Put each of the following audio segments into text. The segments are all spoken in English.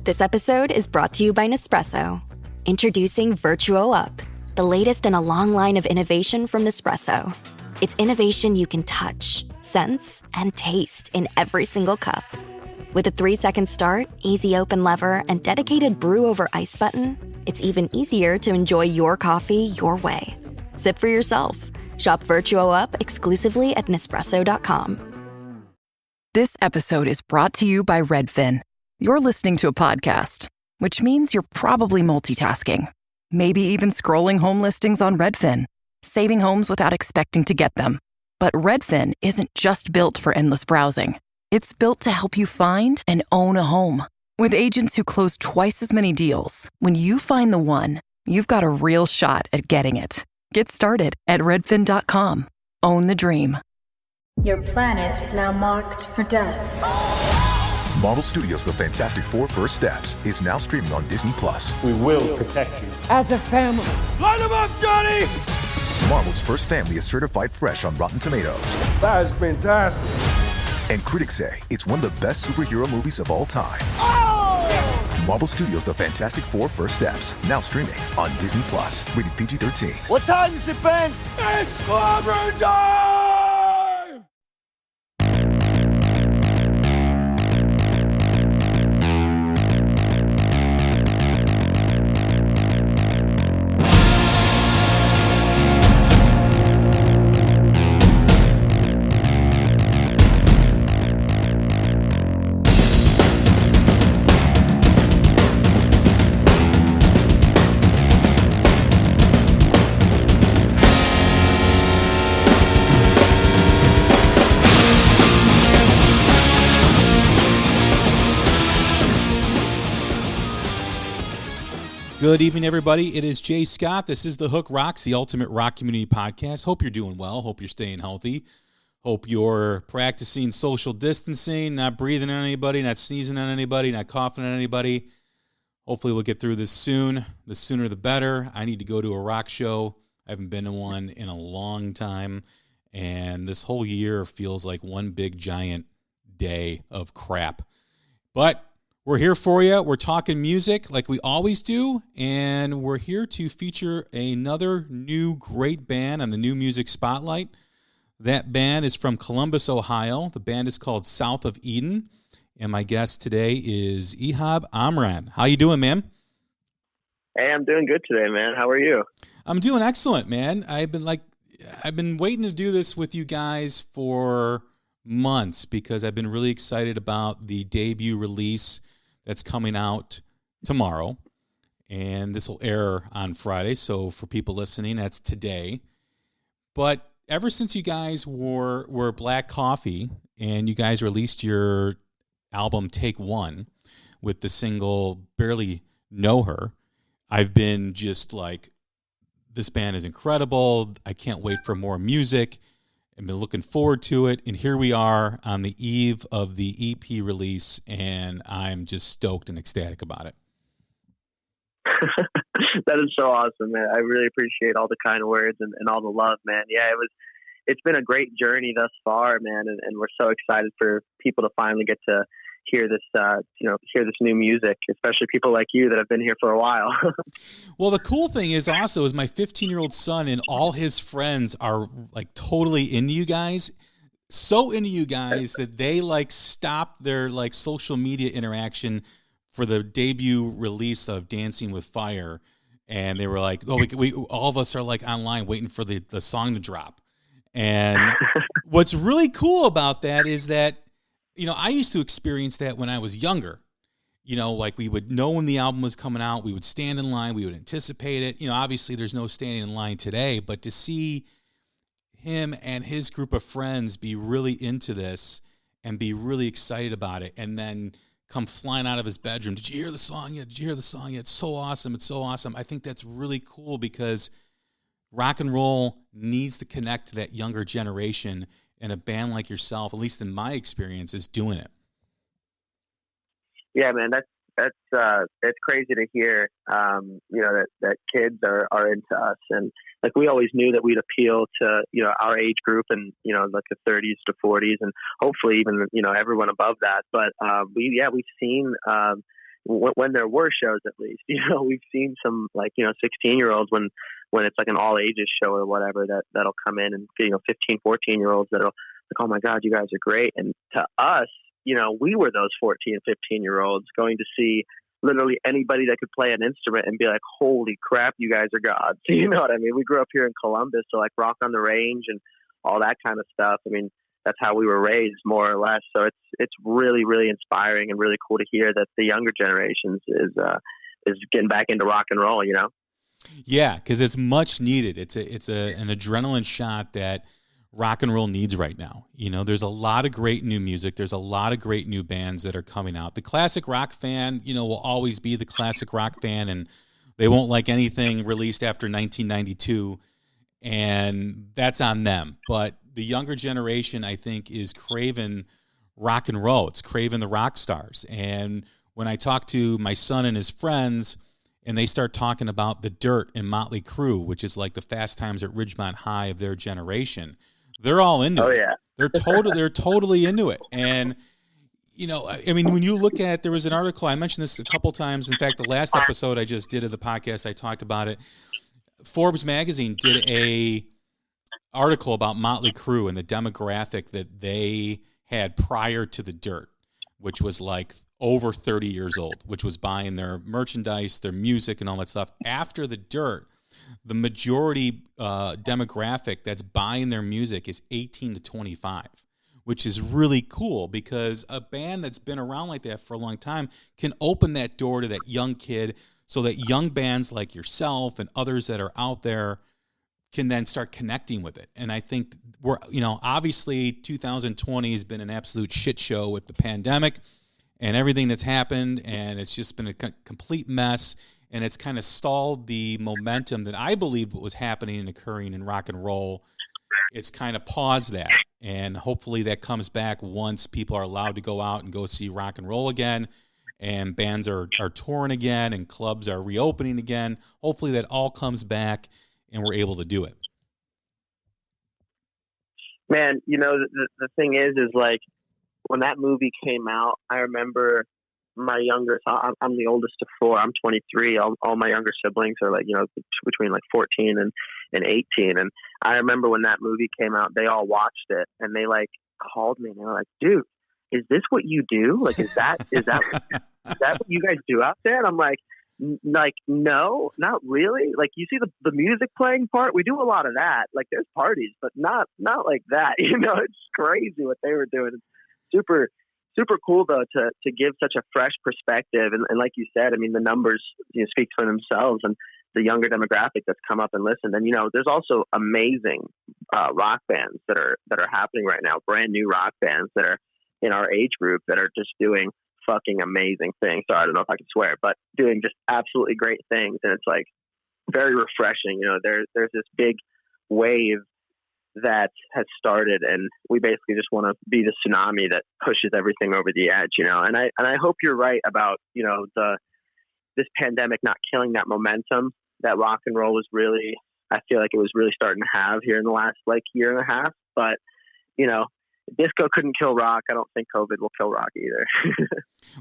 This episode is brought to you by Nespresso. Introducing Virtuo Up, the latest in a long line of innovation from Nespresso. It's innovation you can touch, sense, and taste in every single cup. With a 3-second start, easy open lever, and dedicated brew over ice button, it's even easier to enjoy your coffee your way. Sip for yourself. Shop Virtuo Up exclusively at Nespresso.com. This episode is brought to you by Redfin. You're listening to a podcast, which means you're probably multitasking. Maybe even scrolling home listings on Redfin, saving homes without expecting to get them. But Redfin isn't just built for endless browsing. It's built to help you find and own a home. With agents who close twice as many deals, when you find the one, you've got a real shot at getting it. Get started at redfin.com. Own the dream. Your planet is now marked for death. Marvel Studios' The Fantastic Four First Steps is now streaming on Disney+. We will protect you. As a family. Light him up, Johnny! Marvel's first family is certified fresh on Rotten Tomatoes. That is fantastic. And critics say it's one of the best superhero movies of all time. Oh! Marvel Studios' The Fantastic Four First Steps, now streaming on Disney+. Rated PG-13. What time is it, Ben? It's clobber time! Good evening, everybody. It is Jay Scott. This is The Hook Rocks, the ultimate rock community podcast. Hope you're doing well. Hope you're staying healthy. Hope you're practicing social distancing, not breathing on anybody, not sneezing on anybody, not coughing on anybody. Hopefully we'll get through this soon. The sooner the better. I need to go to a rock show. I haven't been to one in a long time. And this whole year feels like one big giant day of crap. But we're here for you. We're talking music like we always do, and we're here to feature another new great band on the New Music Spotlight. That band is from Columbus, Ohio. The band is called South of Eden, and my guest today is Ehab Omran. How you doing, man? Hey, I'm doing good today, man. How are you? I'm doing excellent, man. I've been waiting to do this with you guys for months because I've been really excited about the debut release that's coming out tomorrow, and this will air on Friday. So for people listening, that's today. But ever since you guys were Black Coffee and you guys released your album Take One with the single Barely Know Her, I've been just like, this band is incredible. I can't wait for more music. I've been looking forward to it, and here we are on the eve of the EP release, and I'm just stoked and ecstatic about it. That is so awesome, man. I really appreciate all the kind words and all the love, man. Yeah, it's been a great journey thus far, man, and we're so excited for people to finally get to hear this, hear this new music, especially people like you that have been here for a while. Well, the cool thing is also my 15-year-old son and all his friends are like totally into you guys, so into you guys that they like stopped their like social media interaction for the debut release of Dancing with Fire, and they were like, "Oh, we all of us are like online waiting for the song to drop." And what's really cool about that is that, you know, I used to experience that when I was younger. You know, like we would know when the album was coming out, we would stand in line, we would anticipate it. You know, obviously there's no standing in line today, but to see him and his group of friends be really into this and be really excited about it and then come flying out of his bedroom, "Did you hear the song yet? Did you hear the song yet? It's so awesome. It's so awesome." I think that's really cool because rock and roll needs to connect to that younger generation, and a band like yourself, at least in my experience, is doing it. Yeah, man, it's crazy to hear, that kids are into us. And like, we always knew that we'd appeal to, our age group and, like the 30s to 40s and hopefully even, everyone above that. But we've seen, when there were shows, at least, we've seen some 16-year-olds when it's like an all ages show or whatever that'll come in, and 15, 14-year-olds that'll like, oh my God, you guys are great. And to us, we were those 14 and 15-year-olds going to see literally anybody that could play an instrument and be like, holy crap, you guys are gods. You know what I mean? We grew up here in Columbus, so like Rock on the Range and all that kind of stuff. I mean, that's how we were raised, more or less. So it's really, really inspiring and really cool to hear that the younger generations is getting back into rock and roll, Yeah, because it's much needed. It's an adrenaline shot that rock and roll needs right now. There's a lot of great new music. There's a lot of great new bands that are coming out. The classic rock fan, will always be the classic rock fan, and they won't like anything released after 1992, and that's on them. But the younger generation, I think, is craving rock and roll. It's craving the rock stars. And when I talk to my son and his friends, and they start talking about The Dirt and Motley Crue, which is like the Fast Times at Ridgemont High of their generation, they're all into it. Yeah. They're totally into it. And, I mean, when you look at, there was an article, I mentioned this a couple times. In fact, the last episode I just did of the podcast, I talked about it. Forbes magazine did a article about Motley Crue and the demographic that they had prior to The Dirt, which was like over 30 years old, which was buying their merchandise, their music, and all that stuff. After The Dirt, the majority demographic that's buying their music is 18 to 25, which is really cool because a band that's been around like that for a long time can open that door to that young kid, so that young bands like yourself and others that are out there can then start connecting with it. And I think we're, obviously 2020 has been an absolute shit show with the pandemic and everything that's happened, and it's just been a complete mess, and it's kind of stalled the momentum that I believe was happening and occurring in rock and roll. It's kind of paused that, and hopefully that comes back once people are allowed to go out and go see rock and roll again, and bands are touring again, and clubs are reopening again. Hopefully that all comes back and we're able to do it. Man, the thing is like when that movie came out, I remember my younger, I'm the oldest of four. I'm 23. All my younger siblings are like, between like 14 and 18. And I remember when that movie came out, they all watched it and they like called me and they were like, dude, is this what you do? Like, is that what you guys do out there? And I'm like, no, not really. Like, you see the music playing part, we do a lot of that. Like, there's parties, but not like that. It's crazy what they were doing. It's super, super cool though to give such a fresh perspective. And like you said, I mean, the numbers speak for themselves, and the younger demographic that's come up and listened. And there's also amazing rock bands that are happening right now. Brand new rock bands that are in our age group that are just doing fucking amazing things. So I don't know if I can swear, but doing just absolutely great things. And it's like very refreshing. There's this big wave that has started, and we basically just want to be the tsunami that pushes everything over the edge, and I hope you're right about, this pandemic not killing that momentum that rock and roll was really, I feel like it was really starting to have here in the last like year and a half. But, disco couldn't kill rock. I don't think COVID will kill rock either.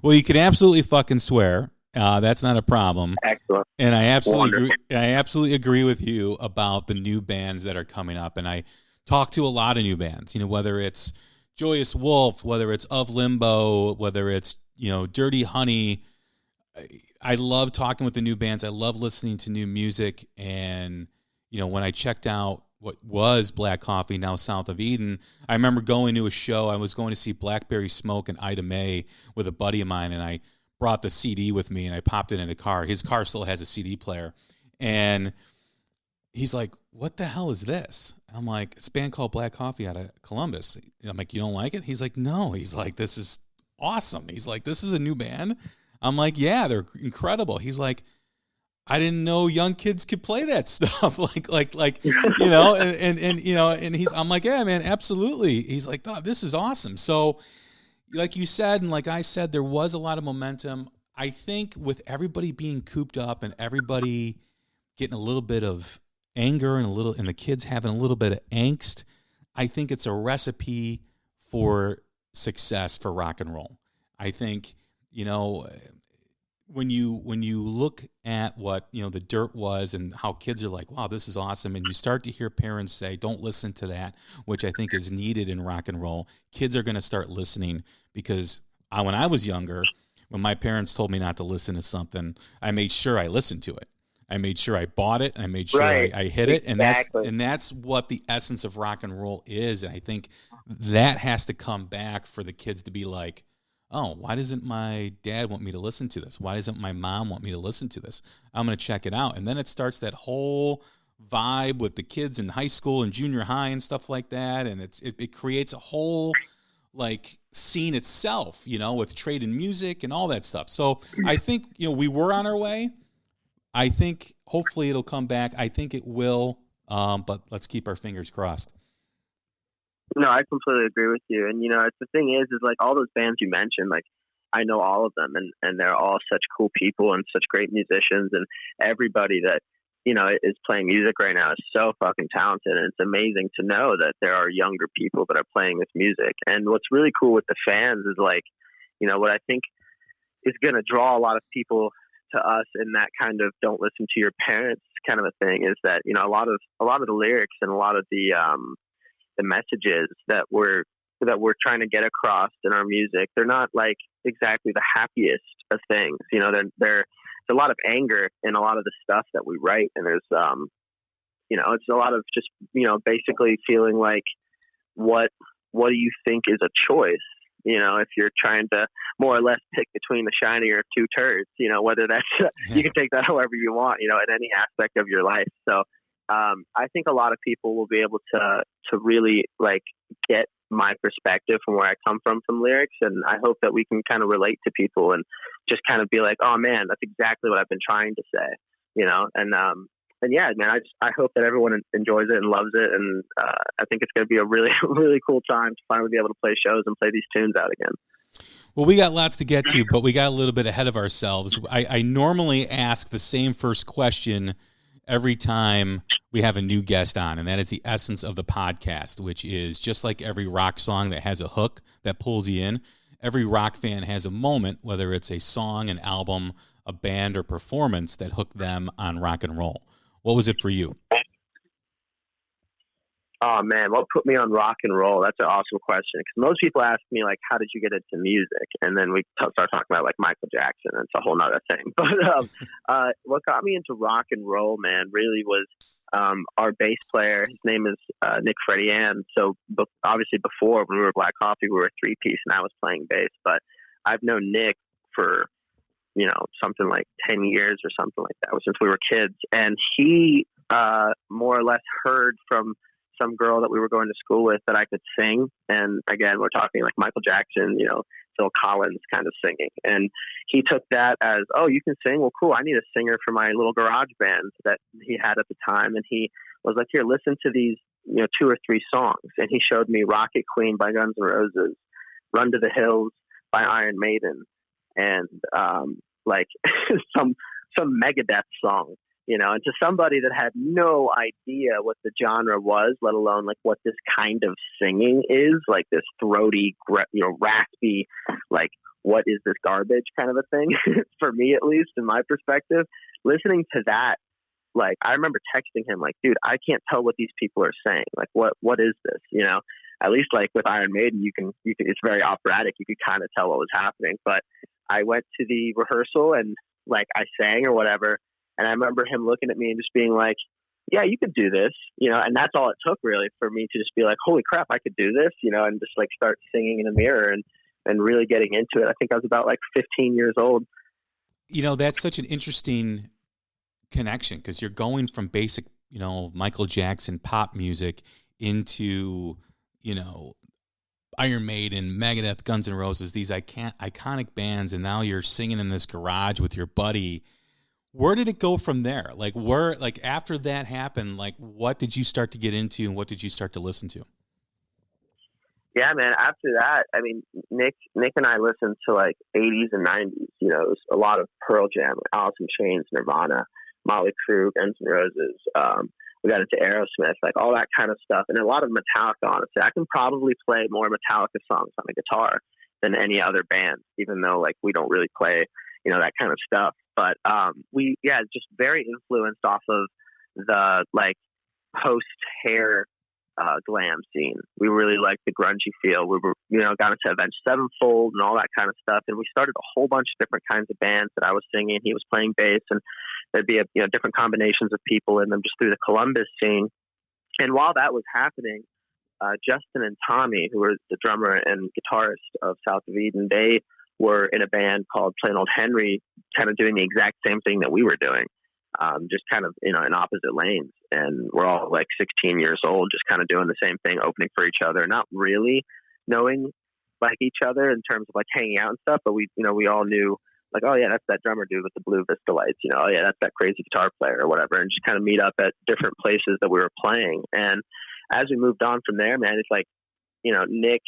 Well, you can absolutely fucking swear. That's not a problem. Excellent. And I absolutely agree with you about the new bands that are coming up. And I talk to a lot of new bands, whether it's Joyous Wolf, whether it's Of Limbo, whether it's, Dirty Honey. I love talking with the new bands. I love listening to new music. And, when I checked out what was Black Coffee, now South of Eden, I remember going to a show. I was going to see Blackberry Smoke and Ida Mae with a buddy of mine, and I brought the CD with me, and I popped it in a car. His car still has a CD player. And he's like, what the hell is this? I'm like, it's a band called Black Coffee out of Columbus. I'm like, you don't like it? He's like, no. He's like, this is awesome. He's like, this is a new band? I'm like, yeah, they're incredible. He's like, I didn't know young kids could play that stuff. And I'm like, yeah, man, absolutely. He's like, oh, this is awesome. So like you said, and like I said, there was a lot of momentum. I think with everybody being cooped up and everybody getting a little bit of anger and the kids having a little bit of angst, I think it's a recipe for success for rock and roll. I think, when you look at what the dirt was and how kids are like, wow, this is awesome, and you start to hear parents say, don't listen to that, which I think is needed in rock and roll. Kids are going to start listening because when I was younger, when my parents told me not to listen to something, I made sure I listened to it. I made sure I bought it. I made sure I hit it, and that's what the essence of rock and roll is. And I think that has to come back for the kids to be like, oh, why doesn't my dad want me to listen to this? Why doesn't my mom want me to listen to this? I'm going to check it out. And then it starts that whole vibe with the kids in high school and junior high and stuff like that. And it creates a whole like scene itself, with trade in music and all that stuff. So I think, we were on our way. I think hopefully it'll come back. I think it will, but let's keep our fingers crossed. No, I completely agree with you. And, the thing is like all those bands you mentioned, like I know all of them and they're all such cool people and such great musicians, and everybody that, is playing music right now is so fucking talented. And it's amazing to know that there are younger people that are playing this music. And what's really cool with the fans is like, what I think is going to draw a lot of people to us in that kind of don't listen to your parents kind of a thing is that, a lot of the lyrics and a lot of the messages that we're trying to get across in our music, they're not like exactly the happiest of things. There's a lot of anger in a lot of the stuff that we write, and there's it's a lot of just basically feeling like what do you think is a choice, if you're trying to more or less pick between the shinier of two turds, whether that's you can take that however you want, at any aspect of your life. So I think a lot of people will be able to really like get my perspective from where I come from lyrics. And I hope that we can kind of relate to people and just kind of be like, oh man, that's exactly what I've been trying to say, and yeah, man, I hope that everyone enjoys it and loves it. And I think it's going to be a really, really cool time to finally be able to play shows and play these tunes out again. Well, we got lots to get to, but we got a little bit ahead of ourselves. I normally ask the same first question every time we have a new guest on, and that is the essence of the podcast, which is just like every rock song that has a hook that pulls you in. Every rock fan has a moment, whether it's a song, an album, a band, or performance that hooked them on rock and roll. What was it for you? Oh man, what put me on rock and roll? That's an awesome question. Because most people ask me like, how did you get into music? And then we start talking about like Michael Jackson. And it's a whole nother thing. But what got me into rock and roll, man, really was our bass player. His name is Nick Freddie Ann. So obviously before, when we were Black Coffee, we were a three-piece and I was playing bass. But I've known Nick for, something like 10 years or something like that, since we were kids. And he more or less heard from some girl that we were going to school with that I could sing. And again, we're talking like Michael Jackson, Phil Collins kind of singing. And he took that as, oh, you can sing? Well, cool. I need a singer for my little garage band that he had at the time. And he was like, here, listen to these, 2 or 3 songs. And he showed me Rocket Queen by Guns N' Roses, Run to the Hills by Iron Maiden, and like some Megadeth song. And to somebody that had no idea what the genre was, let alone like what this kind of singing is, like this throaty, raspy, like what is this garbage kind of a thing, for me at least, in my perspective, listening to that, like I remember texting him like, dude, I can't tell what these people are saying. Like what is this? At least like with Iron Maiden, you can, it's very operatic. You could kind of tell what was happening. But I went to the rehearsal and like I sang or whatever. And I remember him looking at me and just being like, yeah, you could do this, and that's all it took really for me to just be like, holy crap, I could do this, and just like start singing in the mirror and really getting into it. I think I was about like 15 years old. That's such an interesting connection because you're going from basic, Michael Jackson pop music into, Iron Maiden, Megadeth, Guns N' Roses, these iconic bands, and now you're singing in this garage with your buddy. Where did it go from there? Like after that happened, like what did you start to get into and what did you start to listen to? Yeah, man. After that, I mean, Nick and I listened to like 80s and 90s. It was a lot of Pearl Jam, Alice in Chains, Nirvana, Motley Crue, Guns N' Roses. We got into Aerosmith, like all that kind of stuff, and a lot of Metallica. Honestly, I can probably play more Metallica songs on the guitar than any other band, even though like we don't really play that kind of stuff. But just very influenced off of the like post hair glam scene. We really liked the grungy feel. We were, got into Avenged Sevenfold and all that kind of stuff. And we started a whole bunch of different kinds of bands that I was singing. He was playing bass, and there'd be different combinations of people in them just through the Columbus scene. And while that was happening, Justin and Tommy, who were the drummer and guitarist of South of Eden, they were in a band called Plain Old Henry, kind of doing the exact same thing that we were doing, just kind of, in opposite lanes. And we're all like 16 years old, just kind of doing the same thing, opening for each other, not really knowing like each other in terms of like hanging out and stuff. But we all knew like, oh yeah, that's that drummer dude with the blue Vista lights, oh yeah, that's that crazy guitar player or whatever. And just kind of meet up at different places that we were playing. And as we moved on from there, man, it's like, Nick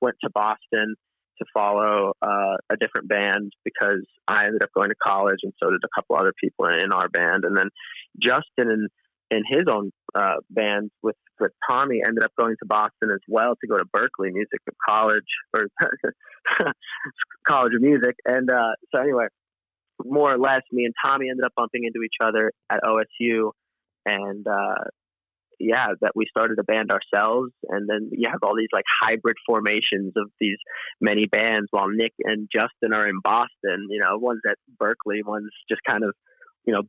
went to Boston to follow a different band because I ended up going to college, and so did a couple other people in our band. And then Justin in his own band with Tommy ended up going to Boston as well to go to Berkeley Music College, or College of Music. And so anyway, more or less, me and Tommy ended up bumping into each other at OSU, and that we started a band ourselves. And then you have all these like hybrid formations of these many bands while Nick and Justin are in Boston. One's at Berkeley, one's just kind of,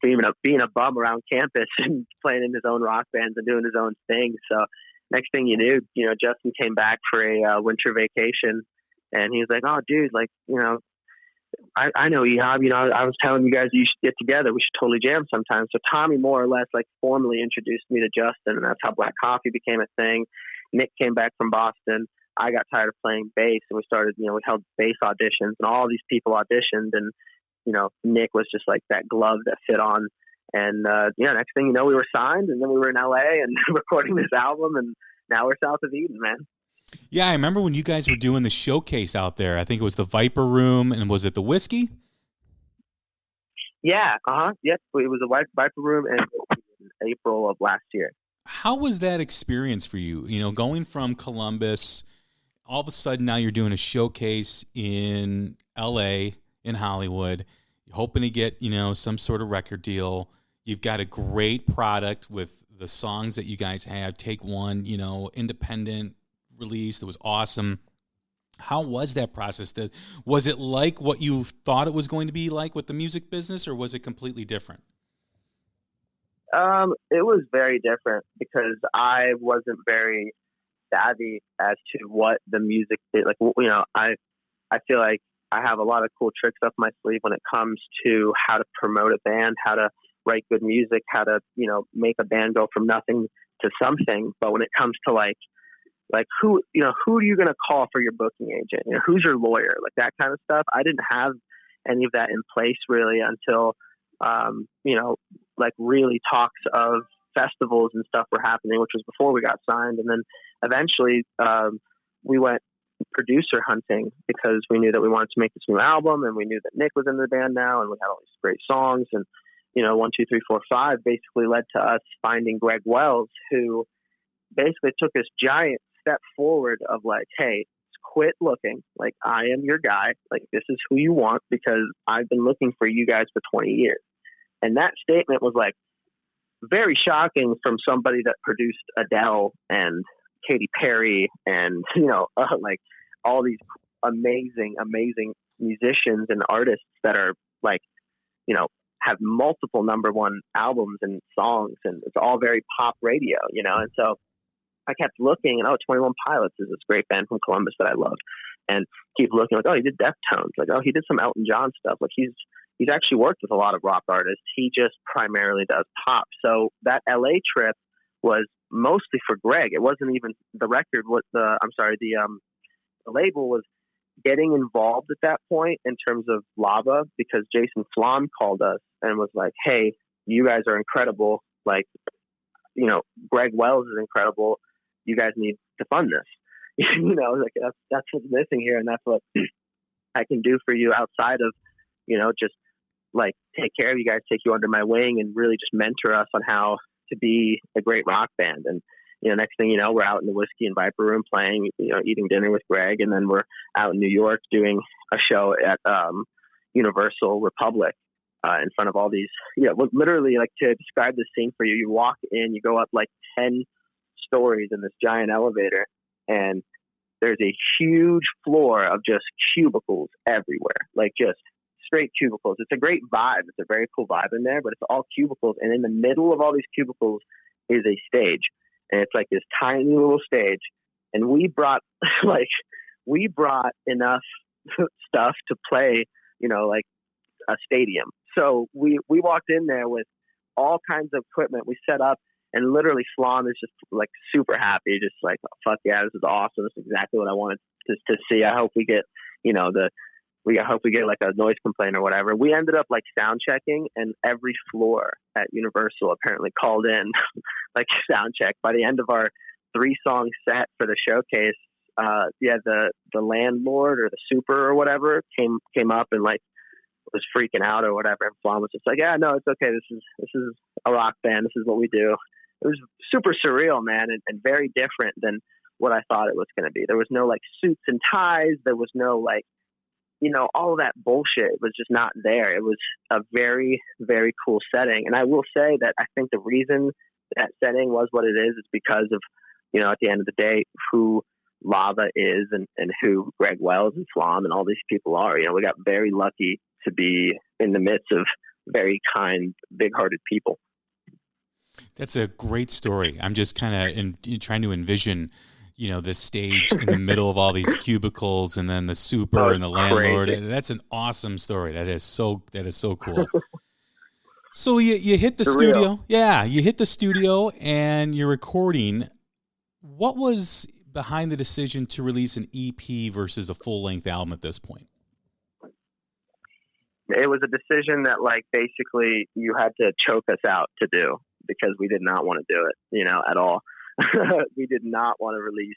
being a bum around campus and playing in his own rock bands and doing his own thing. So next thing you knew, Justin came back for a winter vacation, and he was like, "Oh, dude, like, I know Ehab, I was telling you guys you should get together. We should totally jam sometime." So Tommy more or less like formally introduced me to Justin, and that's how Black Coffee became a thing. Nick came back from Boston. I got tired of playing bass, and we started, we held bass auditions, and all these people auditioned, and Nick was just like that glove that fit on. And next thing you know, we were signed, and then we were in LA and recording this album, and now we're South of Eden, man. Yeah, I remember when you guys were doing the showcase out there. I think it was the Viper Room, and was it the Whiskey? Yeah, Yep, it was the Viper Room in April of last year. How was that experience for you? Going from Columbus, all of a sudden now you're doing a showcase in LA, in Hollywood, you're hoping to get, some sort of record deal. You've got a great product with the songs that you guys have. Take One, independent release that was awesome. How was that process? Was it like what you thought it was going to be like with the music business, or was it completely different? It was very different because I wasn't very savvy as to what the music did. Like, I feel like I have a lot of cool tricks up my sleeve when it comes to how to promote a band, how to write good music, how to, make a band go from nothing to something. But when it comes to like who are you going to call for your booking agent? Who's your lawyer? Like that kind of stuff. I didn't have any of that in place really until, like really talks of festivals and stuff were happening, which was before we got signed. And then eventually, we went producer hunting because we knew that we wanted to make this new album, and we knew that Nick was in the band now, and we had all these great songs. And 1, 2, 3, 4, 5 basically led to us finding Greg Wells, who basically took this giant step forward of like, hey, quit looking. Like, I am your guy. Like, this is who you want because I've been looking for you guys for 20 years. And that statement was like very shocking from somebody that produced Adele and Katy Perry and, like all these amazing musicians and artists that are like, have multiple number one albums and songs, and it's all very pop radio, And so I kept looking, and 21 Pilots is this great band from Columbus that I love, and keep looking like, oh, he did Deftones, like, oh, he did some Elton John stuff, like he's actually worked with a lot of rock artists. He just primarily does pop. So that LA trip was mostly for Greg. It wasn't even the record. The label was getting involved at that point in terms of Lava, because Jason Flom called us and was like, hey, you guys are incredible. Like, Greg Wells is incredible. You guys need to fund this. Like that's what's missing here. And that's what I can do for you outside of, just like take care of you guys, take you under my wing, and really just mentor us on how to be a great rock band. And, next thing you know, we're out in the Whiskey and Viper Room playing, eating dinner with Greg. And then we're out in New York doing a show at, Universal Republic in front of all these, literally, like, to describe this scene for you, you walk in, you go up like 10 stories in this giant elevator, and there's a huge floor of just cubicles everywhere, like just straight cubicles. It's a great vibe. It's a very cool vibe in there, but it's all cubicles. And in the middle of all these cubicles is a stage, and it's like this tiny little stage. And we brought enough stuff to play, like a stadium. So we walked in there with all kinds of equipment. We set up, and literally Flom is just like super happy, just like, oh, fuck yeah, this is awesome. This is exactly what I wanted to see. I hope we get, I hope we get like a noise complaint or whatever. We ended up like sound checking, and every floor at Universal apparently called in like sound check. By the end of our 3-song set for the showcase, the landlord or the super or whatever came up and like was freaking out or whatever, and Flom was just like, yeah, no, it's okay. This is a rock band. This is what we do. It was super surreal, man, and very different than what I thought it was going to be. There was no like suits and ties. There was no like, all of that bullshit was just not there. It was a very, very cool setting. And I will say that I think the reason that setting was what it is because of, at the end of the day, who Lava is and who Greg Wells and Flom and all these people are. We got very lucky to be in the midst of very kind, big-hearted people. That's a great story. I'm just kind of trying to envision, the stage in the middle of all these cubicles, and then the super and the landlord. Crazy. That's an awesome story. That is so cool. So you hit the studio. Yeah, you hit the studio and you're recording. What was behind the decision to release an EP versus a full-length album at this point? It was a decision that, like, basically you had to choke us out to do, because we did not want to do it, at all. We did not want to release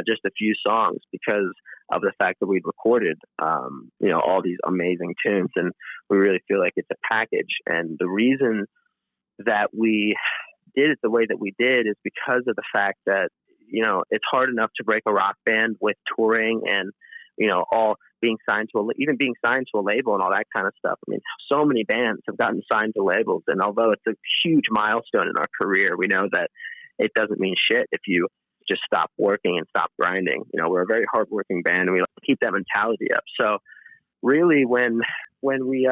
just a few songs because of the fact that we'd recorded, all these amazing tunes, and we really feel like it's a package. And the reason that we did it the way that we did is because of the fact that, it's hard enough to break a rock band with touring and, all being signed to a label and all that kind of stuff. I mean, so many bands have gotten signed to labels, and although it's a huge milestone in our career, we know that it doesn't mean shit if you just stop working and stop grinding. We're a very hardworking band, and we keep that mentality up. So really when we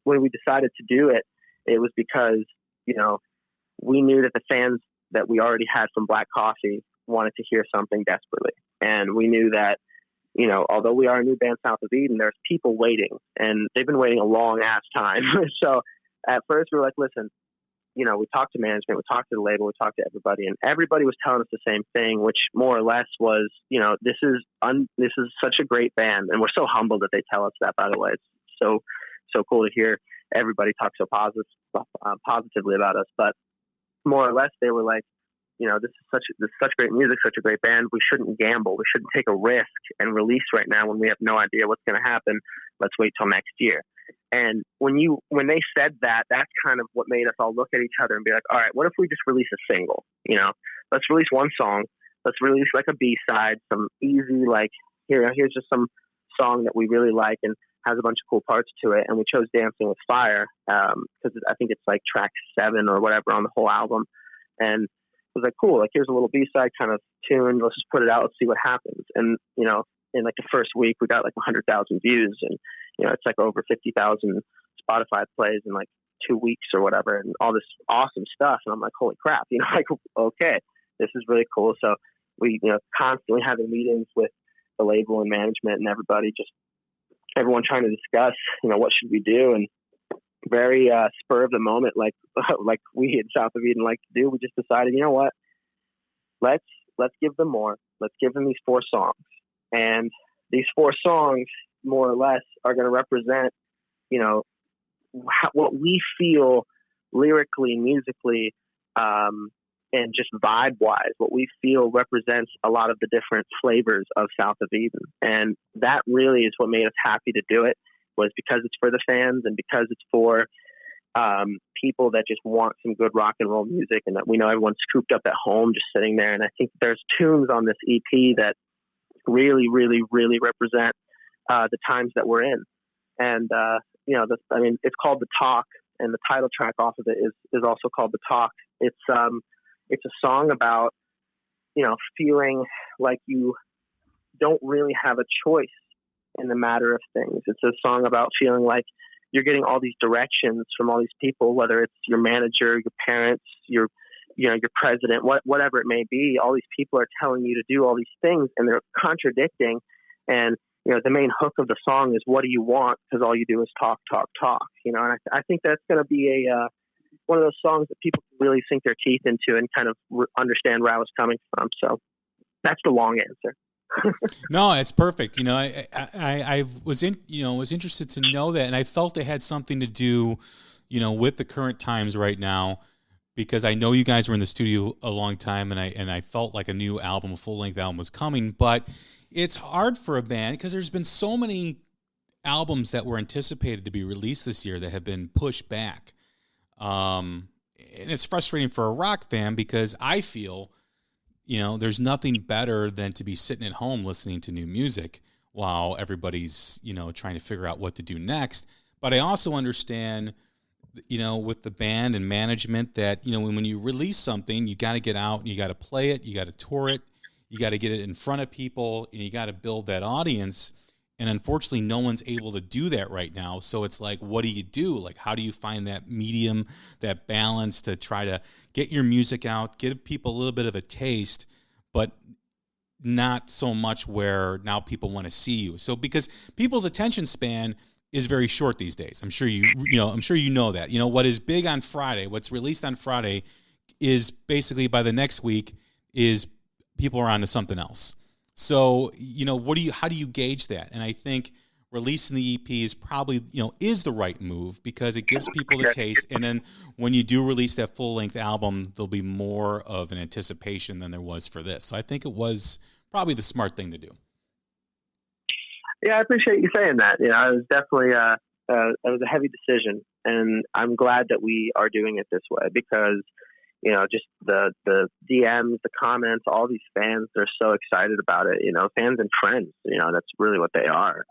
when we decided to do it, it was because, we knew that the fans that we already had from Black Coffee wanted to hear something desperately. And we knew that, although we are a new band south of Eden, there's people waiting, and they've been waiting a long ass time. So at first we were like, listen, we talked to management, we talked to the label, we talked to everybody, and everybody was telling us the same thing, which more or less was, this is such a great band. And we're so humbled that they tell us that, by the way. It's so cool to hear everybody talk so positively about us. But more or less they were like, this is such great music, such a great band. We shouldn't gamble. We shouldn't take a risk and release right now when we have no idea what's going to happen. Let's wait till next year. And when they said that, that's kind of what made us all look at each other and be like, all right, what if we just release a single? Let's release one song. Let's release like a B-side, some easy, like, here's just some song that we really like and has a bunch of cool parts to it. And we chose Dancing with Fire because I think it's like track 7 or whatever on the whole album. And it was like, cool, like, here's a little B-side kind of tune. Let's just put it out. Let's see what happens. And, in like the first week, we got like 100,000 views, and, it's like over 50,000 Spotify plays in like 2 weeks or whatever, and all this awesome stuff. And I'm like, holy crap, like, okay, this is really cool. So we, constantly having meetings with the label and management and everyone trying to discuss, what should we do? And very spur of the moment, like we at South of Eden like to do, we just decided, you know what, let's give them more. Let's give them these 4 songs. And these 4 songs, more or less, are going to represent, what we feel lyrically, musically, and just vibe-wise, what we feel represents a lot of the different flavors of South of Eden. And that really is what made us happy to do it, was because it's for the fans and because it's for people that just want some good rock and roll music, and that we know everyone's cooped up at home just sitting there. And I think there's tunes on this EP that really, really, really represent the times that we're in. And it's called The Talk, and the title track off of it is also called The Talk. It's a song about, feeling like you don't really have a choice in the matter of things. It's a song about feeling like you're getting all these directions from all these people, whether it's your manager, your parents, your president, whatever it may be. All these people are telling you to do all these things, and they're contradicting. And the main hook of the song is, what do you want? Because all you do is talk, talk, talk. And I think that's going to be one of those songs that people can really sink their teeth into and kind of understand where I was coming from. So that's the long answer. No, it's perfect. I was interested to know that, and I felt it had something to do, with the current times right now, because I know you guys were in the studio a long time, and I felt like a new album, a full length album was coming, but it's hard for a band because there's been so many albums that were anticipated to be released this year that have been pushed back. And it's frustrating for a rock fan because I feel, there's nothing better than to be sitting at home listening to new music while everybody's, trying to figure out what to do next. But I also understand, with the band and management that, when you release something, you got to get out and you got to play it, you got to tour it, you got to get it in front of people, and you got to build that audience. And unfortunately, no one's able to do that right now. So it's like, what do you do? Like, how do you find that medium, that balance to try to get your music out, give people a little bit of a taste, but not so much where now people want to see you. So because people's attention span is very short these days. I'm sure you know that. What is big on Friday, what's released on Friday is basically by the next week is people are on to something else. So, how do you gauge that? And I think releasing the EP is probably, is the right move because it gives people the taste. And then when you do release that full length album, there'll be more of an anticipation than there was for this. So I think it was probably the smart thing to do. Yeah, I appreciate you saying that. It was definitely it was a heavy decision, and I'm glad that we are doing it this way because just the DMs, the comments, all these fans, they're so excited about it, fans and friends, that's really what they are.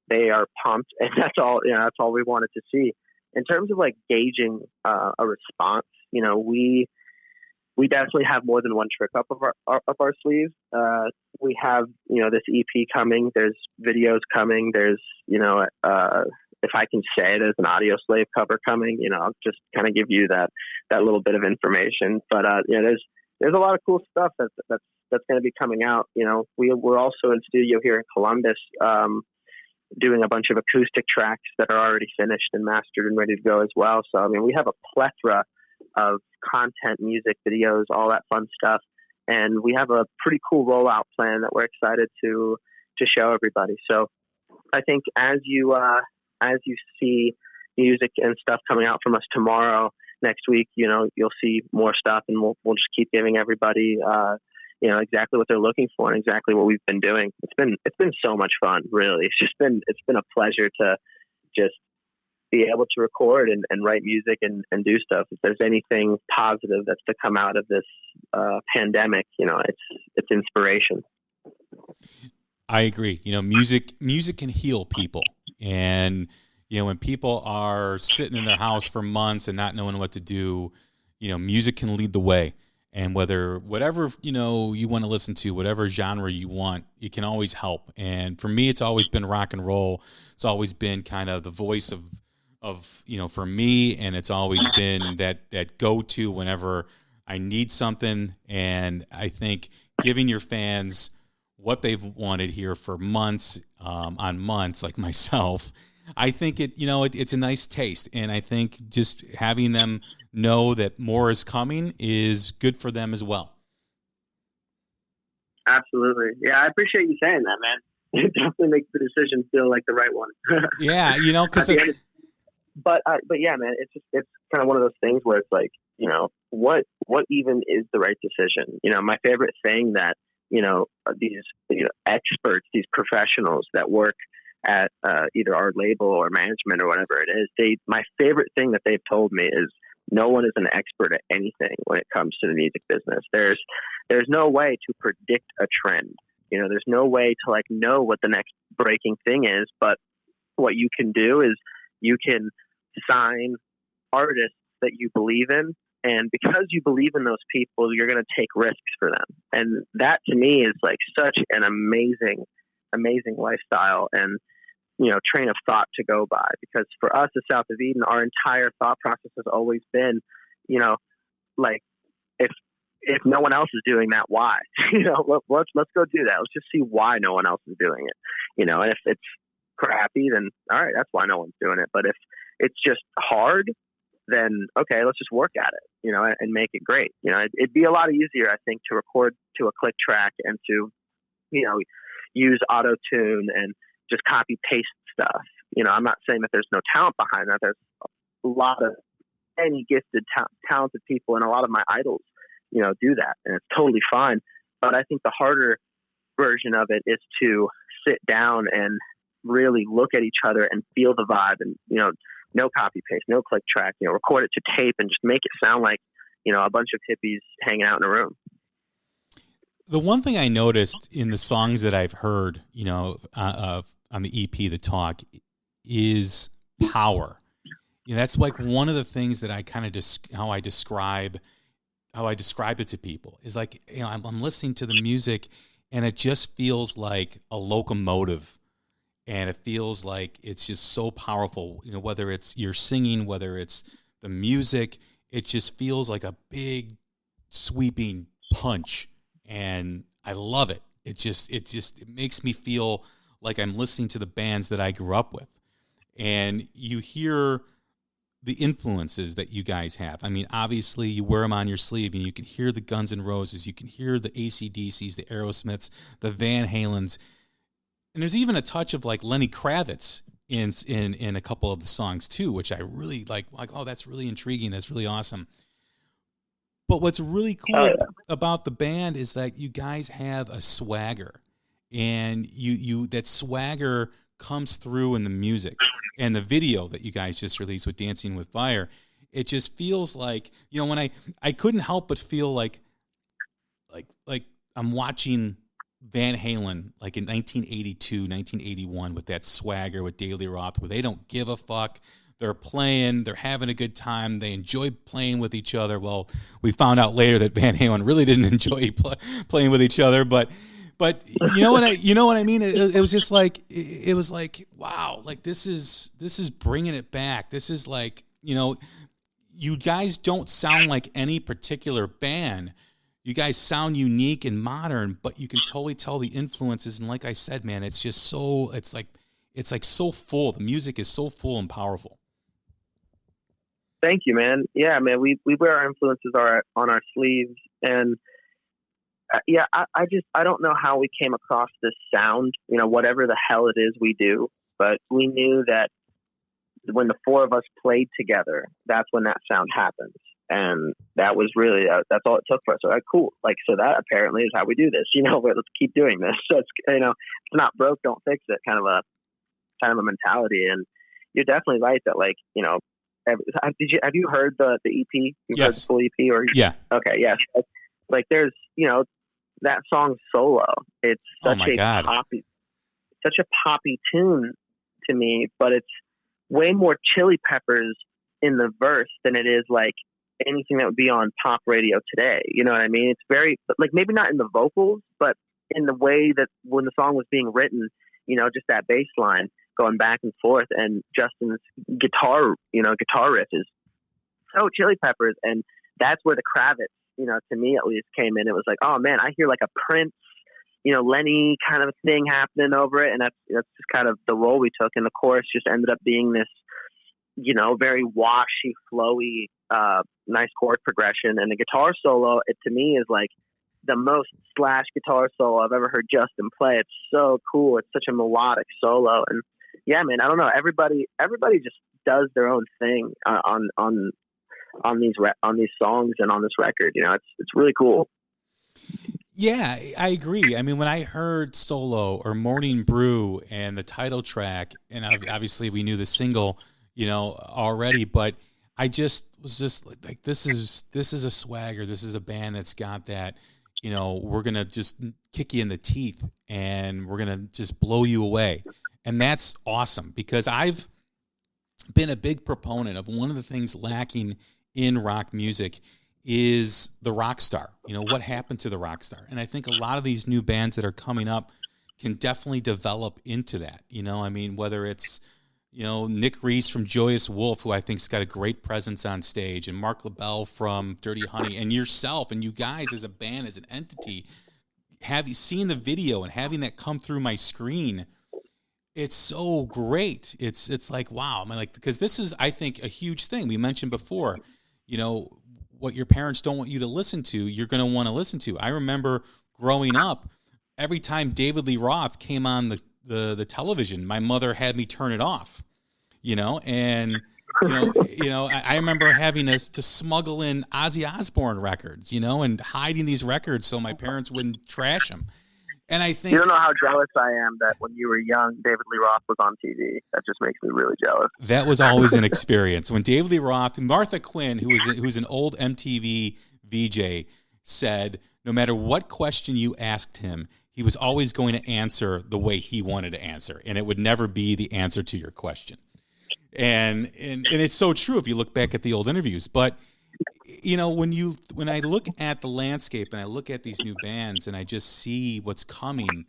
They are pumped, and that's all we wanted to see. In terms of like gauging a response, we definitely have more than one trick up our sleeves. We have, this EP coming, there's videos coming, there's, if I can say there's an Audio Slave cover coming, I'll just kind of give you that little bit of information. But there's a lot of cool stuff that's going to be coming out. We're also in studio here in Columbus, doing a bunch of acoustic tracks that are already finished and mastered and ready to go as well. So we have a plethora of content, music, videos, all that fun stuff, and we have a pretty cool rollout plan that we're excited to show everybody. So I think as you see music and stuff coming out from us tomorrow, next week, you'll see more stuff, and we'll just keep giving everybody, exactly what they're looking for and exactly what we've been doing. It's been so much fun, really. It's been a pleasure to just be able to record and write music and do stuff. If there's anything positive that's to come out of this pandemic, it's inspiration. I agree. Music can heal people. And, when people are sitting in their house for months and not knowing what to do, music can lead the way. And whatever, you want to listen to, whatever genre you want, it can always help. And for me, it's always been rock and roll. It's always been kind of the voice of for me. And it's always been that go-to whenever I need something. And I think giving your fans what they've wanted here for months on months, like myself, I think it's a nice taste. And I think just having them know that more is coming is good for them as well. Absolutely. Yeah, I appreciate you saying that, man. It definitely makes the decision feel like the right one. Yeah, because but yeah, man, it's kind of one of those things where it's like, what even is the right decision? My favorite thing that these experts, these professionals that work at either our label or management or whatever it is, my favorite thing that they've told me is no one is an expert at anything when it comes to the music business. There's no way to predict a trend. There's no way to know what the next breaking thing is, but what you can do is you can sign artists that you believe in. And because you believe in those people, you're going to take risks for them. And that to me is like such an amazing, amazing lifestyle and, train of thought to go by. Because for us at South of Eden, our entire thought process has always been, like if no one else is doing that, why? Let's go do that. Let's just see why no one else is doing it. And if it's crappy, then all right, that's why no one's doing it. But if it's just hard, then okay, let's just work at it, and make it great. It'd be a lot easier, I think, to record to a click track and to, use auto tune and just copy paste stuff. I'm not saying that there's no talent behind that. There's a lot of many gifted, talented people, and a lot of my idols, do that, and it's totally fine. But I think the harder version of it is to sit down and really look at each other and feel the vibe, and no copy paste, no click track, record it to tape and just make it sound like a bunch of hippies hanging out in a room. The one thing I noticed in the songs that I've heard, on the EP, The Talk, is power. That's like one of the things that I kind of how I describe it to people is like, I'm listening to the music and it just feels like a locomotive, and it feels like it's just so powerful. Whether it's you're singing, whether it's the music, it just feels like a big sweeping punch, and I love it. It makes me feel like I'm listening to the bands that I grew up with. And you hear the influences that you guys have. I mean, obviously you wear them on your sleeve, and you can hear the Guns N' Roses, you can hear the AC/DCs, the Aerosmiths, the Van Halens, and there's even a touch of like Lenny Kravitz in a couple of the songs too, which I really like, oh, that's really intriguing, that's really awesome. But what's really cool about the band is that you guys have a swagger, and you that swagger comes through in the music and the video that you guys just released with Dancing with Fire. It just feels like, when I couldn't help but feel like I'm watching Van Halen like in 1982, 1981 with that swagger with David Lee Roth, where they don't give a fuck. They're playing, they're having a good time, they enjoy playing with each other. Well, we found out later that Van Halen really didn't enjoy playing with each other, but you know what I mean? It was just like, it was like, wow, like this is bringing it back. This is like, you guys don't sound like any particular band. You guys sound unique and modern, but you can totally tell the influences. And like I said, man, it's just so, it's like so full. The music is so full and powerful. Thank you, man. Yeah, man, we wear our influences on our sleeves, and I don't know how we came across this sound, whatever the hell it is we do, but we knew that when the four of us played together, that's when that sound happens. And that was really, that's all it took for us. So cool. Like, so that apparently is how we do this, let's keep doing this. So it's, it's not broke, don't fix it kind of a mentality. And you're definitely right that have you heard the EP? You've yes. heard the full EP or? Yeah. Okay. Yes. Like there's, that song Solo, it's such such a poppy tune to me, but it's way more Chili Peppers in the verse than it is like anything that would be on pop radio today. You know what I mean? It's very, like, maybe not in the vocals, but in the way that when the song was being written, just that bass line going back and forth, and Justin's guitar riff is so Chili Peppers. And that's where the Kravitz, to me at least, came in. It was like, oh man, I hear like a Prince, Lenny kind of thing happening over it. And that's just kind of the role we took. And the chorus just ended up being this, very washy, flowy, nice chord progression. And the guitar solo, it to me is like the most Slash guitar solo I've ever heard Justin play. It's so cool. It's such a melodic solo. And yeah, man, I don't know. Everybody just does their own thing on these songs and on this record. It's really cool. Yeah, I agree. I mean, when I heard Solo or Morning Brew and the title track, and obviously we knew the single, already, but I just was just like, this is a swagger. This is a band that's got that, we're going to just kick you in the teeth and we're going to just blow you away. And that's awesome, because I've been a big proponent of one of the things lacking in rock music is the rock star. You know, what happened to the rock star? And I think a lot of these new bands that are coming up can definitely develop into that. You know, I mean, whether it's, you know, Nick Reese from Joyous Wolf, who I think's got a great presence on stage, and Mark LaBelle from Dirty Honey, and yourself and you guys as a band, as an entity, have you seen the video and having that come through my screen? It's so great. It's like, wow. I mean, like, because this is, I think, a huge thing. We mentioned before, you know, what your parents don't want you to listen to, you're going to want to listen to. I remember growing up, every time David Lee Roth came on the television, my mother had me turn it off, you know, and I remember having to smuggle in Ozzy Osbourne records, you know, and hiding these records so my parents wouldn't trash them. And I think, you don't know how jealous I am that when you were young, David Lee Roth was on TV. That just makes me really jealous. That was always an experience. When David Lee Roth, Martha Quinn, who's an old MTV VJ, said no matter what question you asked him, he was always going to answer the way he wanted to answer, and it would never be the answer to your question. And it's so true if you look back at the old interviews. But you know, when I look at the landscape and I look at these new bands and I just see what's coming,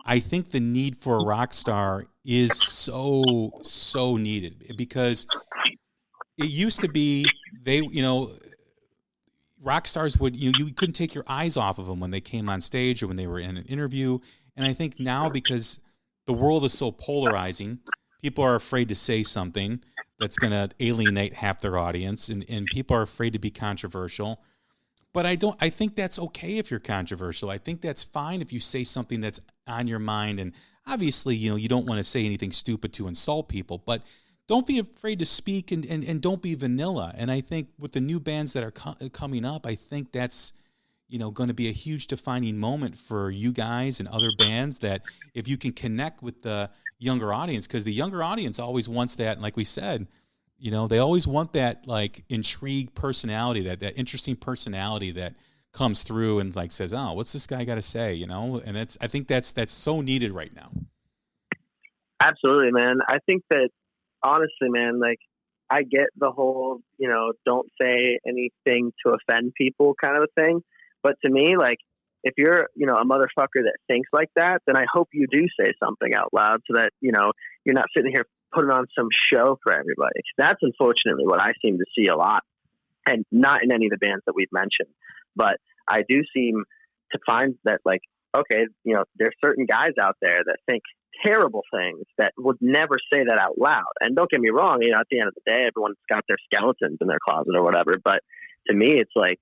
I think the need for a rock star is so needed, because it used to be rock stars would, you couldn't take your eyes off of them when they came on stage or when they were in an interview. And I think now, because the world is so polarizing, people are afraid to say something that's going to alienate half their audience, and people are afraid to be controversial. But I think that's okay if you're controversial. I think that's fine if you say something that's on your mind. And obviously, you don't want to say anything stupid to insult people, but don't be afraid to speak, and don't be vanilla. And I think with the new bands that are coming up, I think that's, going to be a huge defining moment for you guys and other bands, that if you can connect with the younger audience, because the younger audience always wants that. And like we said, they always want that like intrigue personality, that interesting personality that comes through and like says, oh, what's this guy got to say? And I think that's so needed right now. Absolutely, man. I think that honestly, man, like I get the whole, don't say anything to offend people kind of a thing. But to me, like, if you're, a motherfucker that thinks like that, then I hope you do say something out loud so that, you're not sitting here putting on some show for everybody. That's unfortunately what I seem to see a lot, and not in any of the bands that we've mentioned. But I do seem to find that, like, okay, there's certain guys out there that think terrible things that would never say that out loud. And don't get me wrong, at the end of the day, everyone's got their skeletons in their closet or whatever. But to me, it's like,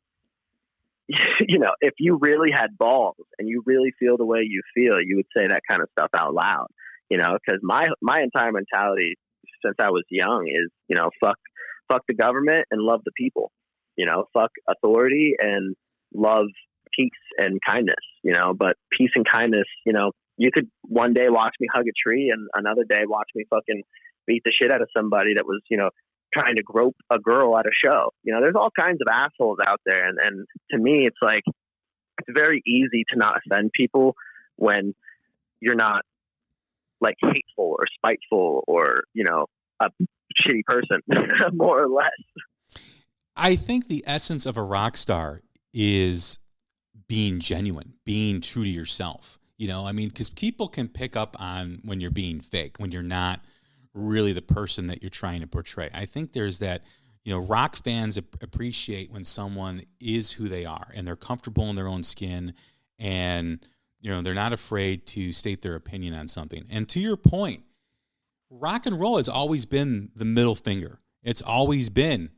if you really had balls and you really feel the way you feel, you would say that kind of stuff out loud, because my entire mentality since I was young is, fuck the government and love the people, fuck authority and love peace and kindness, but peace and kindness, you could one day watch me hug a tree and another day watch me fucking beat the shit out of somebody that was, trying to grope a girl at a show. There's all kinds of assholes out there. And to me, it's like, it's very easy to not offend people when you're not like hateful or spiteful or, a shitty person, more or less. I think the essence of a rock star is being genuine, being true to yourself. Because people can pick up on when you're being fake, when you're not really the person that you're trying to portray. I think there's that, rock fans appreciate when someone is who they are and they're comfortable in their own skin, and, they're not afraid to state their opinion on something. And to your point, rock and roll has always been the middle finger. It's always been,